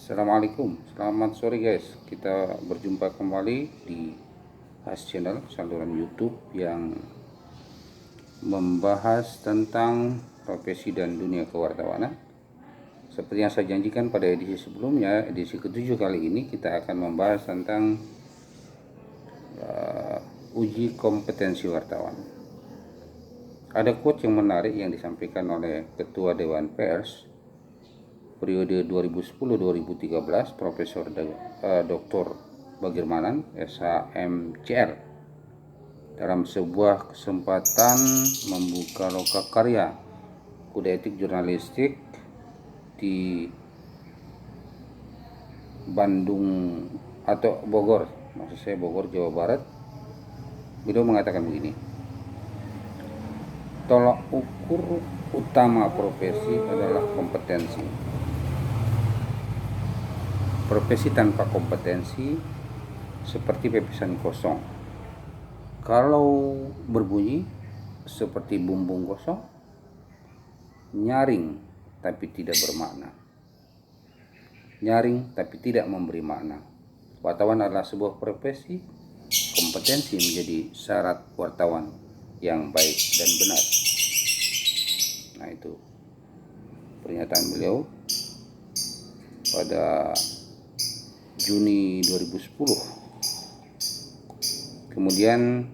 Assalamualaikum, selamat sore guys. Kita berjumpa kembali di Has Channel, saluran YouTube yang membahas tentang profesi dan dunia kewartawanan. Seperti yang saya janjikan pada edisi sebelumnya, edisi ke-7 kali ini kita akan membahas tentang uji kompetensi wartawan. Ada quote yang menarik yang disampaikan oleh Ketua Dewan Pers periode 2010-2013, Profesor Dr. Bagirmanan, SHMCR, dalam sebuah kesempatan membuka lokakarya kode etik jurnalistik di Bandung atau Bogor, maksud saya Bogor, Jawa Barat. Beliau mengatakan begini: tolak ukur utama profesi adalah kompetensi. Profesi tanpa kompetensi seperti pepesan kosong. Kalau berbunyi seperti bumbung kosong, nyaring tapi tidak bermakna. Nyaring tapi tidak memberi makna. Wartawan adalah sebuah profesi, kompetensi menjadi syarat wartawan yang baik dan benar. Nah, itu pernyataan beliau pada Juni 2010. Kemudian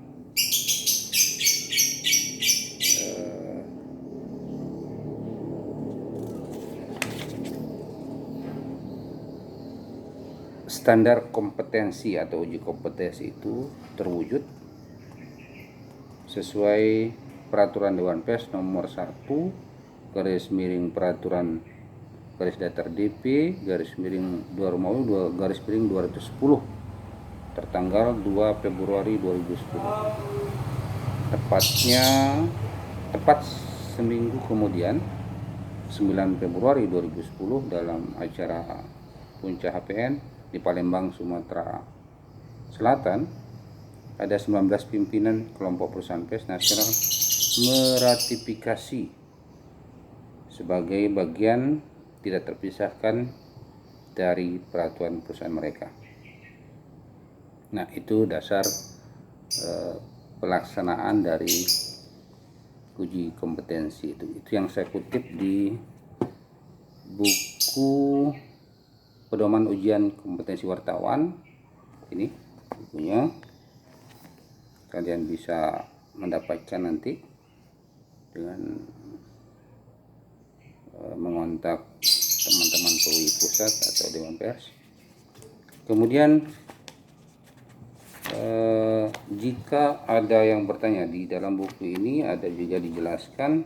standar kompetensi atau uji kompetensi itu terwujud sesuai peraturan Dewan Pers nomor 1 peraturan datar DP _2 tertanggal 2 Februari 2010. Tepat seminggu kemudian, 9 Februari 2010, dalam acara Puncak HPN di Palembang, Sumatera Selatan, ada 19 pimpinan kelompok perusahaan pers nasional meratifikasi sebagai bagian tidak terpisahkan dari peraturan perusahaan mereka. Nah, itu dasar pelaksanaan dari uji kompetensi itu yang saya kutip di buku Pedoman Ujian Kompetensi Wartawan. Ini bukunya, kalian bisa mendapatkan nanti dengan mengontak teman-teman PUI Pusat atau Dewan Pers. Kemudian jika ada yang bertanya, di dalam buku ini ada juga dijelaskan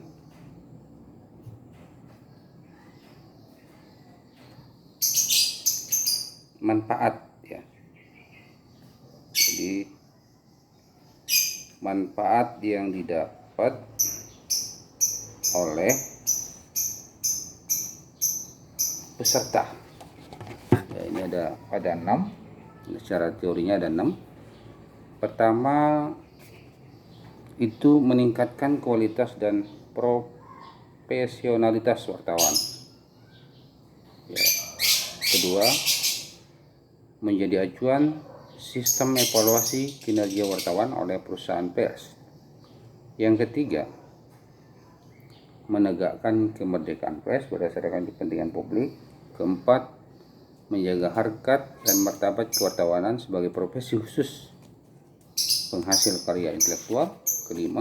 manfaat, ya. Jadi manfaat yang didapat oleh peserta. Ya, ini ada 6. Secara teorinya ada 6. Pertama, itu meningkatkan kualitas dan profesionalitas wartawan. Ya. Kedua, menjadi acuan sistem evaluasi kinerja wartawan oleh perusahaan pers. Yang ketiga, menegakkan kemerdekaan pers berdasarkan kepentingan publik. Keempat, menjaga harkat dan martabat kewartawanan sebagai profesi khusus penghasil karya intelektual. Kelima,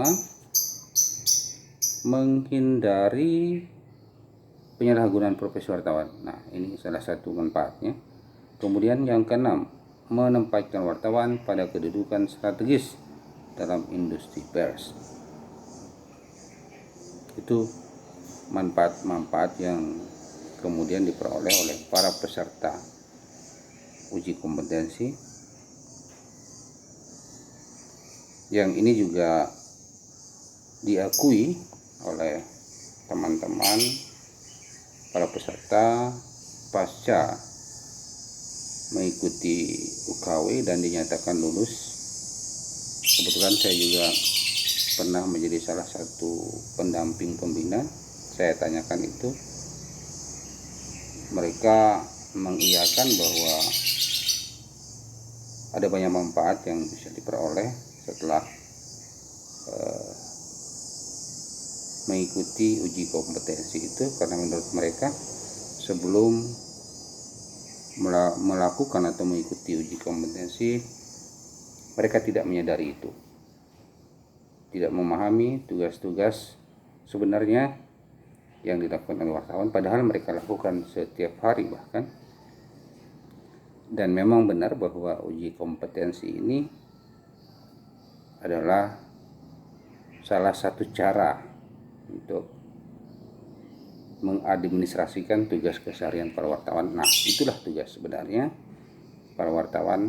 menghindari penyalahgunaan profesi wartawan. Nah, ini salah satu manfaatnya. Kemudian yang keenam, menempatkan wartawan pada kedudukan strategis dalam industri pers. Itu manfaat-manfaat yang kemudian diperoleh oleh para peserta uji kompetensi, yang ini juga diakui oleh teman-teman para peserta pasca mengikuti UKW dan dinyatakan lulus. Kebetulan saya juga pernah menjadi salah satu pendamping pembina. Saya tanyakan itu, mereka mengiyakan bahwa ada banyak manfaat yang bisa diperoleh setelah mengikuti uji kompetensi itu, karena menurut mereka sebelum melakukan atau mengikuti uji kompetensi mereka tidak menyadari itu, tidak memahami tugas-tugas sebenarnya yang dilakukan oleh wartawan, padahal mereka lakukan setiap hari bahkan. Dan memang benar bahwa uji kompetensi ini adalah salah satu cara untuk mengadministrasikan tugas keseharian para wartawan. Nah, itulah tugas sebenarnya para wartawan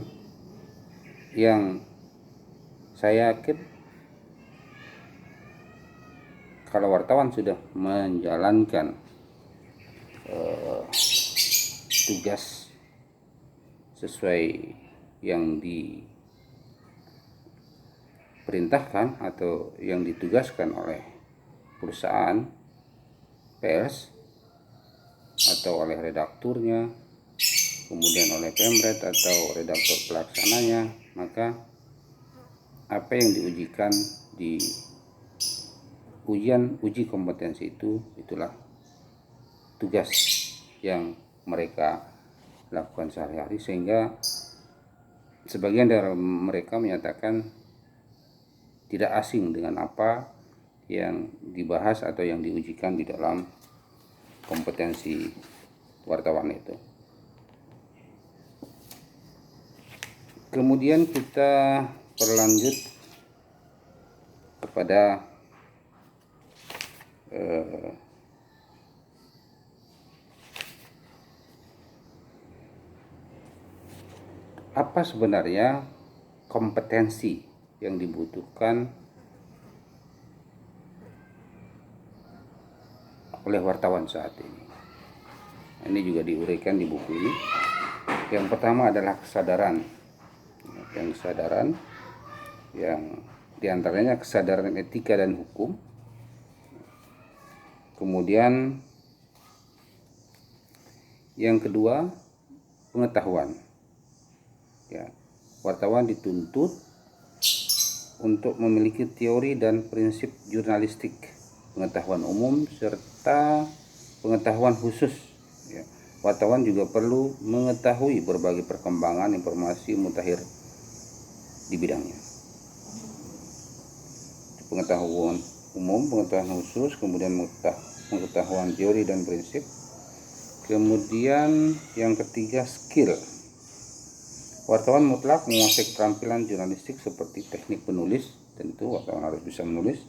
yang saya yakin kalau wartawan sudah menjalankan tugas sesuai yang diperintahkan atau yang ditugaskan oleh perusahaan pers atau oleh redakturnya, kemudian oleh Pemret atau redaktur pelaksananya, maka apa yang diujikan di uji kompetensi itulah tugas yang mereka lakukan sehari-hari, sehingga sebagian dari mereka menyatakan tidak asing dengan apa yang dibahas atau yang diujikan di dalam kompetensi wartawan itu. Kemudian kita berlanjut kepada apa sebenarnya kompetensi yang dibutuhkan oleh wartawan saat ini. Ini juga diuraikan di buku ini. Yang pertama adalah kesadaran. Yang diantaranya kesadaran etika dan hukum. Kemudian yang kedua, pengetahuan. Ya, wartawan dituntut untuk memiliki teori dan prinsip jurnalistik, pengetahuan umum, serta pengetahuan khusus. Ya, wartawan juga perlu mengetahui berbagai perkembangan informasi mutakhir di bidangnya. Pengetahuan umum, pengetahuan khusus, kemudian pengetahuan teori dan prinsip. Kemudian yang ketiga, skill. Wartawan mutlak menguasai keterampilan jurnalistik seperti teknik menulis, tentu wartawan harus bisa menulis.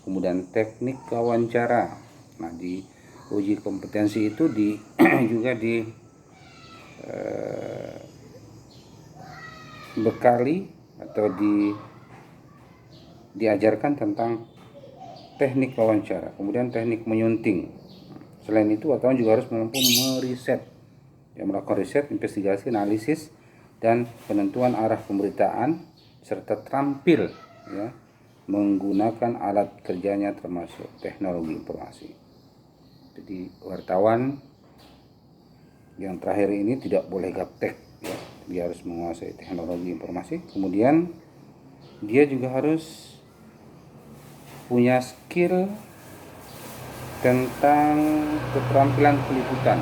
Kemudian teknik wawancara. Nah, di uji kompetensi itu juga dibekali atau diajarkan tentang teknik wawancara, kemudian teknik menyunting. Selain itu, wartawan juga harus mampu meriset, melakukan riset, investigasi, analisis, dan penentuan arah pemberitaan, serta terampil menggunakan alat kerjanya termasuk teknologi informasi. Jadi wartawan yang terakhir ini tidak boleh gaptek, dia harus menguasai teknologi informasi. Kemudian dia juga harus punya skill tentang keterampilan peliputan.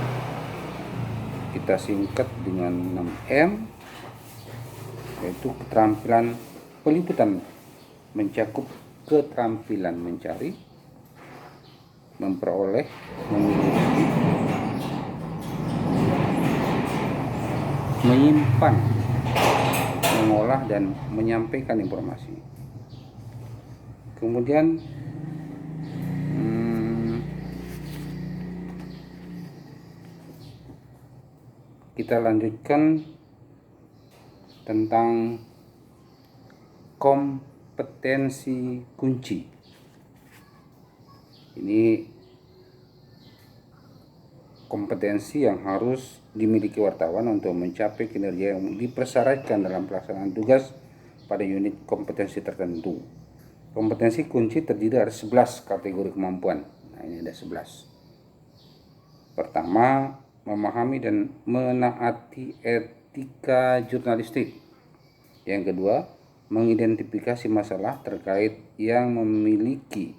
Kita singkat dengan 6M, yaitu keterampilan peliputan, mencakup keterampilan mencari, memperoleh, memiliki, menyimpan, mengolah, dan menyampaikan informasi. Kemudian kita lanjutkan tentang kompetensi kunci. Ini kompetensi yang harus dimiliki wartawan untuk mencapai kinerja yang dipersyaratkan dalam pelaksanaan tugas pada unit kompetensi tertentu. Kompetensi kunci terdiri dari 11 kategori kemampuan. Nah, ini ada 11. Pertama, memahami dan menaati etika jurnalistik. Yang kedua, mengidentifikasi masalah terkait yang memiliki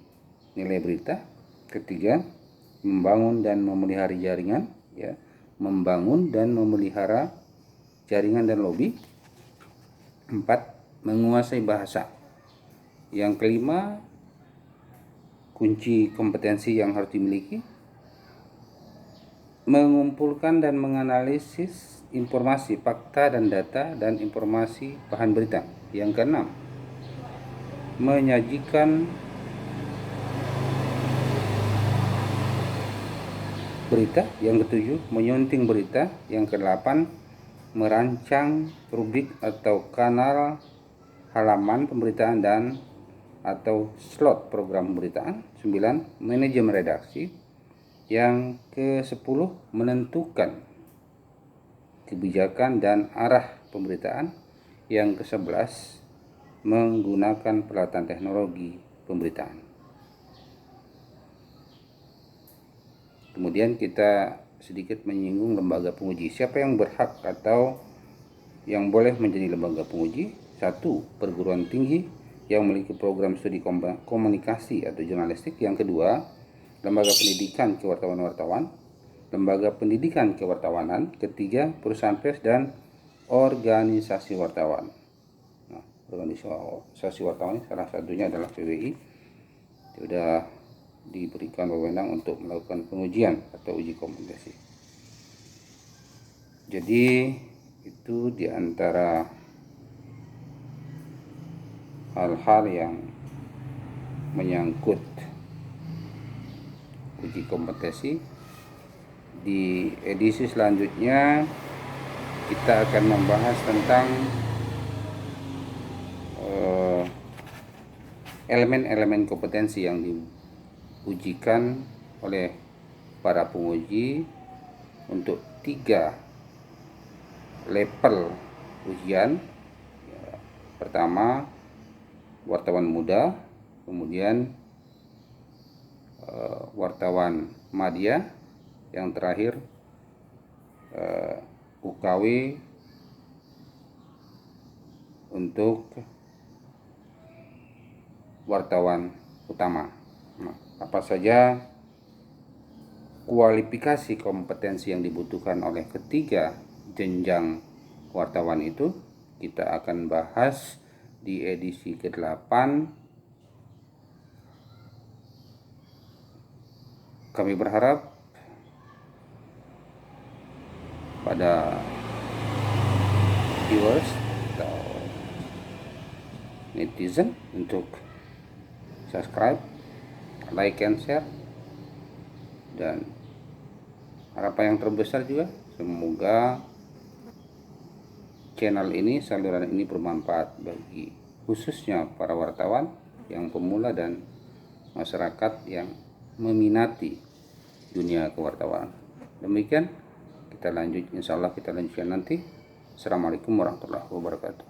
nilai berita. Ketiga, membangun dan memelihara jaringan, membangun dan memelihara jaringan dan lobby. 4, menguasai bahasa. Yang kelima, kunci kompetensi yang harus dimiliki, mengumpulkan dan menganalisis informasi, fakta dan data dan informasi bahan berita. Yang keenam, menyajikan berita. Yang ketujuh, menyunting berita. Yang kedelapan, merancang rubrik atau kanal halaman pemberitaan dan atau slot program pemberitaan. 9, manajemen redaksi. Yang ke-10, menentukan kebijakan dan arah pemberitaan. Yang ke-11, menggunakan peralatan teknologi pemberitaan. Kemudian kita sedikit menyinggung lembaga penguji. Siapa yang berhak atau yang boleh menjadi lembaga penguji? 1, perguruan tinggi yang memiliki program studi komunikasi atau jurnalistik. Yang kedua, lembaga pendidikan kewartawan-wartawan, lembaga pendidikan kewartawanan. Ketiga, perusahaan pers dan organisasi wartawan. Nah, organisasi wartawan salah satunya adalah PWI. Sudah diberikan wewenang untuk melakukan pengujian atau uji kompetensi. Jadi itu diantara hal-hal yang menyangkut uji kompetensi. Di edisi selanjutnya kita akan membahas tentang elemen-elemen kompetensi yang diujikan oleh para penguji untuk 3 level ujian. Pertama, wartawan muda, kemudian wartawan madya, yang terakhir UKW untuk wartawan utama. Nah, apa saja kualifikasi kompetensi yang dibutuhkan oleh ketiga jenjang wartawan itu kita akan bahas di edisi ke-8. Kami berharap pada viewers atau netizen untuk subscribe, like and share, dan harapan yang terbesar juga semoga channel ini, saluran ini bermanfaat bagi khususnya para wartawan yang pemula dan masyarakat yang meminati dunia kewartawanan. Demikian kita lanjut, insya Allah kita lanjutkan nanti. Assalamualaikum warahmatullahi wabarakatuh.